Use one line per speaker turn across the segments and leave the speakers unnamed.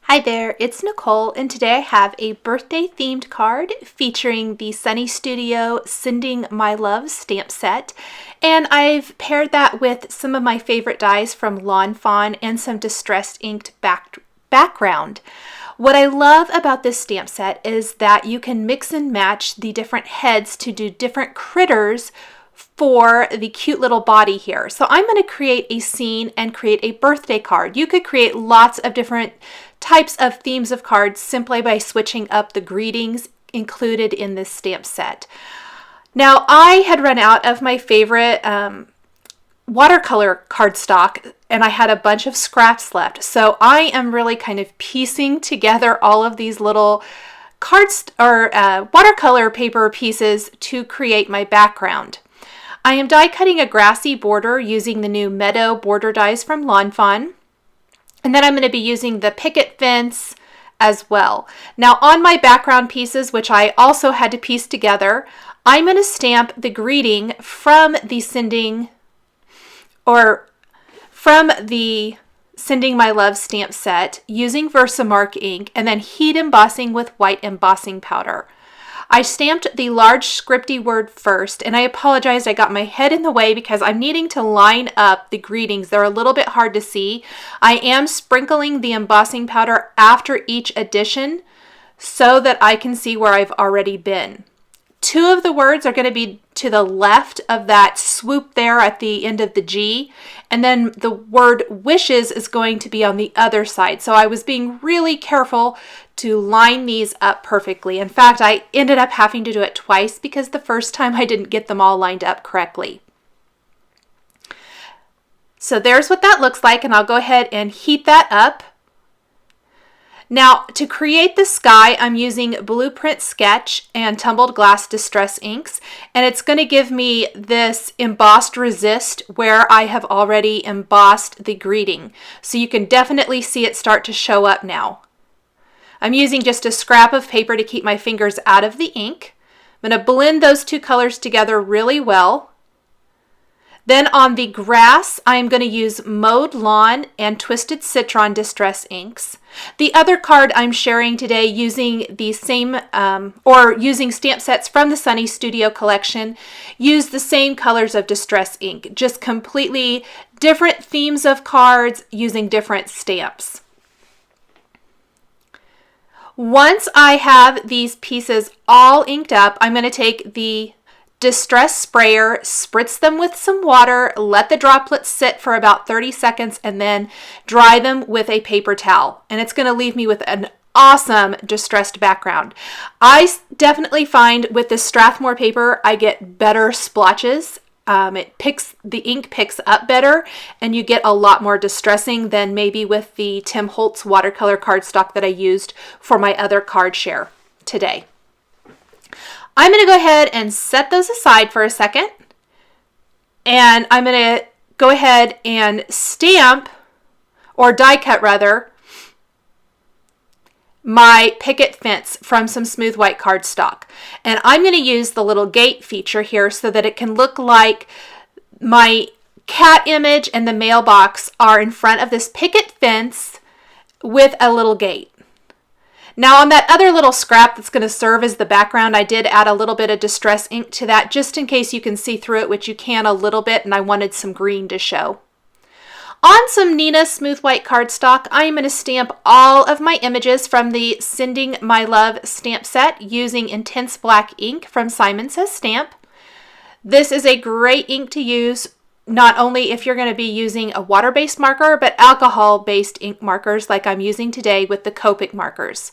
Hi there, it's Nicole, and today I have a birthday themed card featuring the Sunny Studio Sending My Love stamp set. And I've paired that with some of my favorite dies from Fawn and some distressed inked background. What I love about this stamp set is that you can mix and match the different heads to do different critters for the cute little body here. So I'm going to create a scene and create a birthday card. You could create lots of different types of themes of cards simply by switching up the greetings included in this stamp set. Now, I had run out of my favorite watercolor cardstock and I had a bunch of scraps left. So I am really kind of piecing together all of these little watercolor paper pieces to create my background. I am die cutting a grassy border using the new Meadow border dies from Lawn Fawn. And then I'm going to be using the picket fence as well. Now on my background pieces, which I also had to piece together, I'm going to stamp the greeting from the Sending My Love stamp set using Versamark ink and then heat embossing with white embossing powder. I stamped the large scripty word first, and I apologize, I got my head in the way because I'm needing to line up the greetings. They're a little bit hard to see. I am sprinkling the embossing powder after each addition so that I can see where I've already been. Two of the words are going to be to the left of that swoop there at the end of the G, and then the word wishes is going to be on the other side. So I was being really careful to line these up perfectly. In fact, I ended up having to do it twice because the first time I didn't get them all lined up correctly. So there's what that looks like, and I'll go ahead and heat that up. Now, to create the sky, I'm using Blueprint Sketch and Tumbled Glass Distress inks, and it's going to give me this embossed resist where I have already embossed the greeting. So you can definitely see it start to show up now. I'm using just a scrap of paper to keep my fingers out of the ink. I'm going to blend those two colors together really well. Then on the grass, I'm going to use Mowed Lawn and Twisted Citron Distress inks. The other card I'm sharing today using the same, using stamp sets from the Sunny Studio collection, use the same colors of distress ink, just completely different themes of cards using different stamps. Once I have these pieces all inked up, I'm going to take the Distress sprayer, spritz them with some water, let the droplets sit for about 30 seconds, and then dry them with a paper towel. And it's going to leave me with an awesome distressed background. I definitely find with this Strathmore paper, I get better splotches. The ink picks up better, and you get a lot more distressing than maybe with the Tim Holtz watercolor cardstock that I used for my other card share today. I'm going to go ahead and set those aside for a second, and I'm going to go ahead and stamp, or die cut rather, my picket fence from some smooth white cardstock. And I'm going to use the little gate feature here so that it can look like my cat image and the mailbox are in front of this picket fence with a little gate. Now on that other little scrap that's going to serve as the background, I did add a little bit of distress ink to that just in case you can see through it, which you can a little bit, and I wanted some green to show. On some Nina smooth white cardstock, I am going to stamp all of my images from the Sending My Love stamp set using Intense Black ink from Simon Says Stamp. This is a great ink to use not only if you're going to be using a water-based marker, but alcohol-based ink markers like I'm using today with the Copic markers.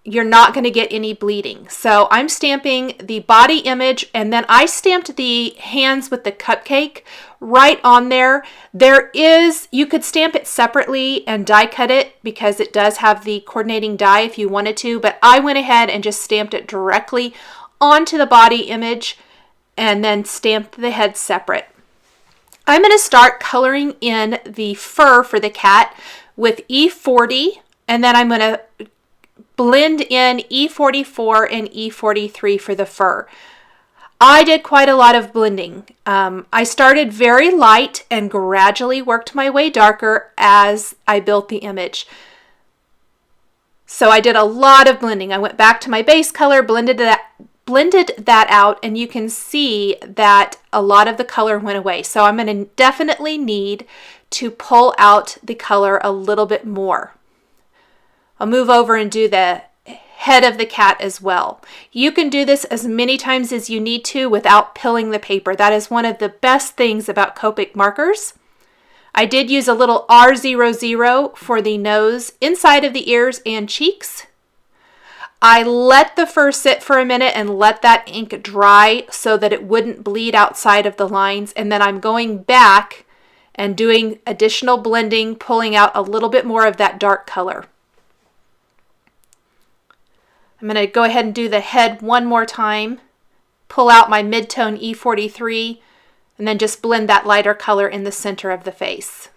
You're not going to get any bleeding. So I'm stamping the body image, and then I stamped the hands with the cupcake right on there. You could stamp it separately and die cut it because it does have the coordinating die if you wanted to, but I went ahead and just stamped it directly onto the body image and then stamped the head separate. I'm going to start coloring in the fur for the cat with E40, and then I'm going to blend in E44 and E43 for the fur. I did quite a lot of blending. I started very light and gradually worked my way darker as I built the image. So I did a lot of blending. I went back to my base color, blended that out, and you can see that a lot of the color went away. So I'm going to definitely need to pull out the color a little bit more. I'll move over and do the head of the cat as well. You can do this as many times as you need to without pilling the paper. That is one of the best things about Copic markers. I did use a little R00 for the nose, inside of the ears and cheeks. I let the fur sit for a minute and let that ink dry so that it wouldn't bleed outside of the lines. And then I'm going back and doing additional blending, pulling out a little bit more of that dark color. I'm going to go ahead and do the head one more time, pull out my mid-tone E43, and then just blend that lighter color in the center of the face.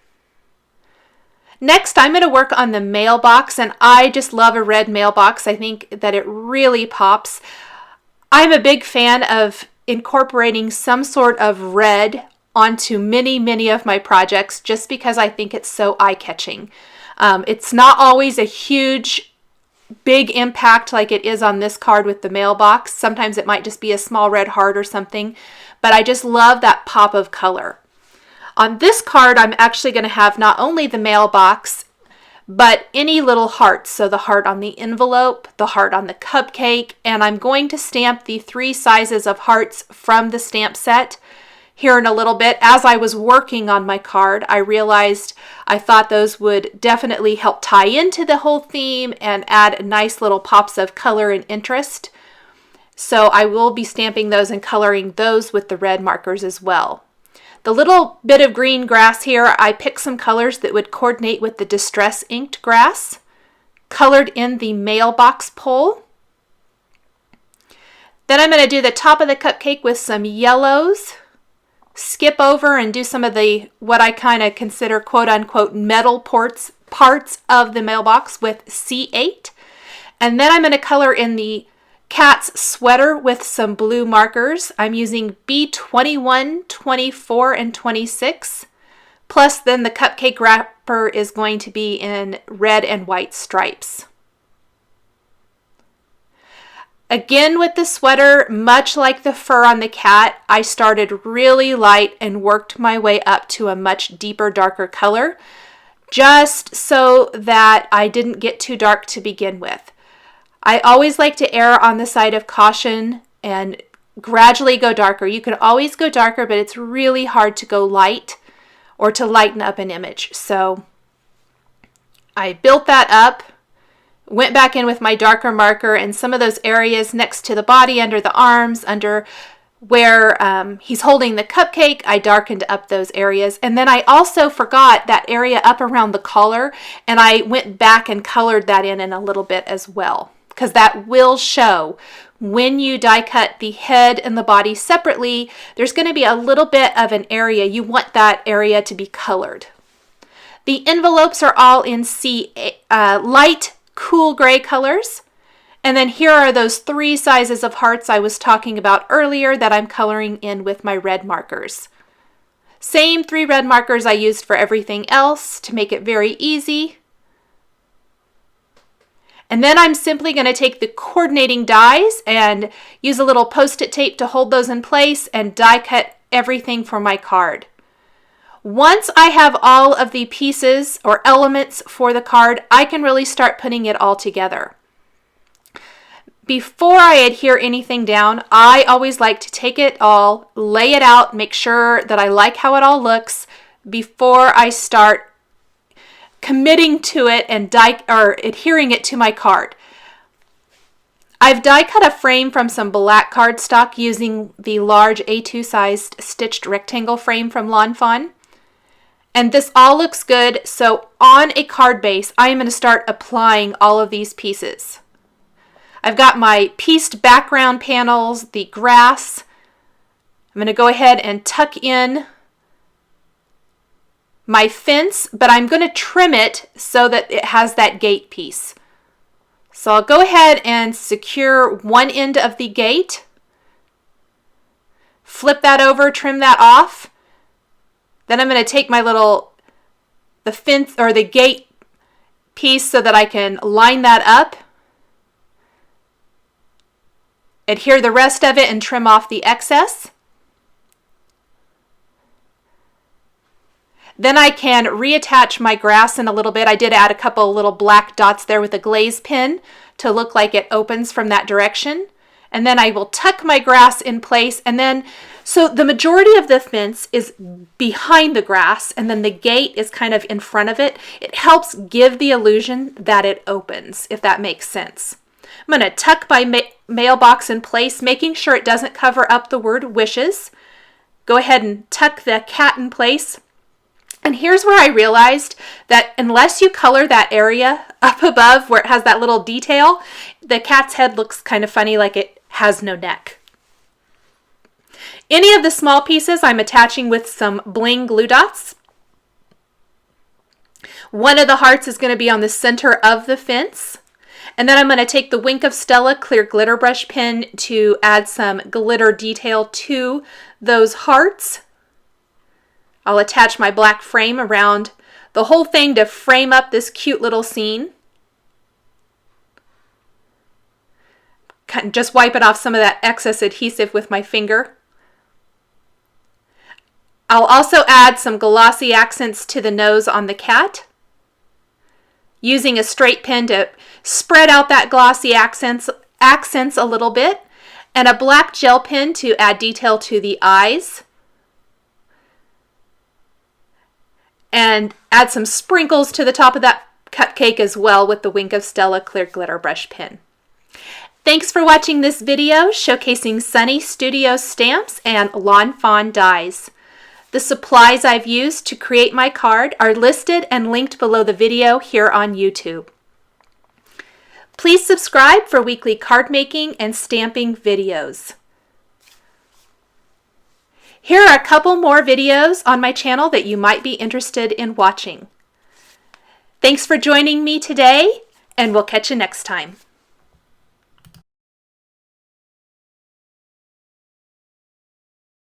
Next, I'm going to work on the mailbox, and I just love a red mailbox. I think that it really pops. I'm a big fan of incorporating some sort of red onto many of my projects just because I think it's so eye-catching. It's not always a huge big impact like it is on this card with the mailbox. Sometimes it might just be a small red heart or something, but I just love that pop of color. On this card, I'm actually going to have not only the mailbox, but any little hearts. So the heart on the envelope, the heart on the cupcake, and I'm going to stamp the 3 sizes of hearts from the stamp set here in a little bit. As I was working on my card, I realized I thought those would definitely help tie into the whole theme and add nice little pops of color and interest. So I will be stamping those and coloring those with the red markers as well. The little bit of green grass here, I picked some colors that would coordinate with the Distress Inked grass, colored in the mailbox pole. Then I'm going to do the top of the cupcake with some yellows, skip over and do some of the, what I kind of consider quote unquote metal parts of the mailbox with C8. And then I'm going to color in the cat's sweater with some blue markers. I'm using B21, 24, and 26. Plus then the cupcake wrapper is going to be in red and white stripes. Again with the sweater, much like the fur on the cat, I started really light and worked my way up to a much deeper, darker color, just so that I didn't get too dark to begin with. I always like to err on the side of caution and gradually go darker. You can always go darker, but it's really hard to go light or to lighten up an image. So I built that up, went back in with my darker marker, and some of those areas next to the body, under the arms, under where he's holding the cupcake, I darkened up those areas. And then I also forgot that area up around the collar, and I went back and colored that in a little bit as well, because that will show when you die cut the head and the body separately. There's going to be a little bit of an area. You want that area to be colored. The envelopes are all in light cool gray colors. And then here are those 3 sizes of hearts I was talking about earlier that I'm coloring in with my red markers. Same 3 red markers I used for everything else to make it very easy. And then I'm simply going to take the coordinating dies and use a little post-it tape to hold those in place and die cut everything for my card. Once I have all of the pieces or elements for the card, I can really start putting it all together. Before I adhere anything down, I always like to take it all, lay it out, make sure that I like how it all looks before I start committing to it and adhering it to my card. I've die cut a frame from some black cardstock using the large A2 sized stitched rectangle frame from Fawn. And this all looks good, so on a card base, I am going to start applying all of these pieces. I've got my pieced background panels, the grass. I'm going to go ahead and tuck in my fence, but I'm going to trim it so that it has that gate piece. So I'll go ahead and secure one end of the gate, flip that over, trim that off. Then I'm going to take my the fence or the gate piece so that I can line that up, adhere the rest of it, and trim off the excess. Then I can reattach my grass in a little bit. I did add a couple little black dots there with a glaze pin to look like it opens from that direction. And then I will tuck my grass in place, and then, so the majority of the fence is behind the grass, and then the gate is kind of in front of it. It helps give the illusion that it opens, if that makes sense. I'm going to tuck my mailbox in place, making sure it doesn't cover up the word wishes. Go ahead and tuck the cat in place. And here's where I realized that unless you color that area up above where it has that little detail, the cat's head looks kind of funny, like it has no neck. Any of the small pieces I'm attaching with some bling glue dots. One of the hearts is going to be on the center of the fence. And then I'm going to take the Wink of Stella clear glitter brush pen to add some glitter detail to those hearts. I'll attach my black frame around the whole thing to frame up this cute little scene. Just wiping off some of that excess adhesive with my finger. I'll also add some glossy accents to the nose on the cat, using a straight pen to spread out that glossy accents a little bit, and a black gel pen to add detail to the eyes, and add some sprinkles to the top of that cupcake as well with the Wink of Stella clear glitter brush pen. Thanks for watching this video showcasing Sunny Studio stamps and Lawn Fawn dies. The supplies I've used to create my card are listed and linked below the video here on YouTube. Please subscribe for weekly card making and stamping videos. Here are a couple more videos on my channel that you might be interested in watching. Thanks for joining me today, and we'll catch you next time.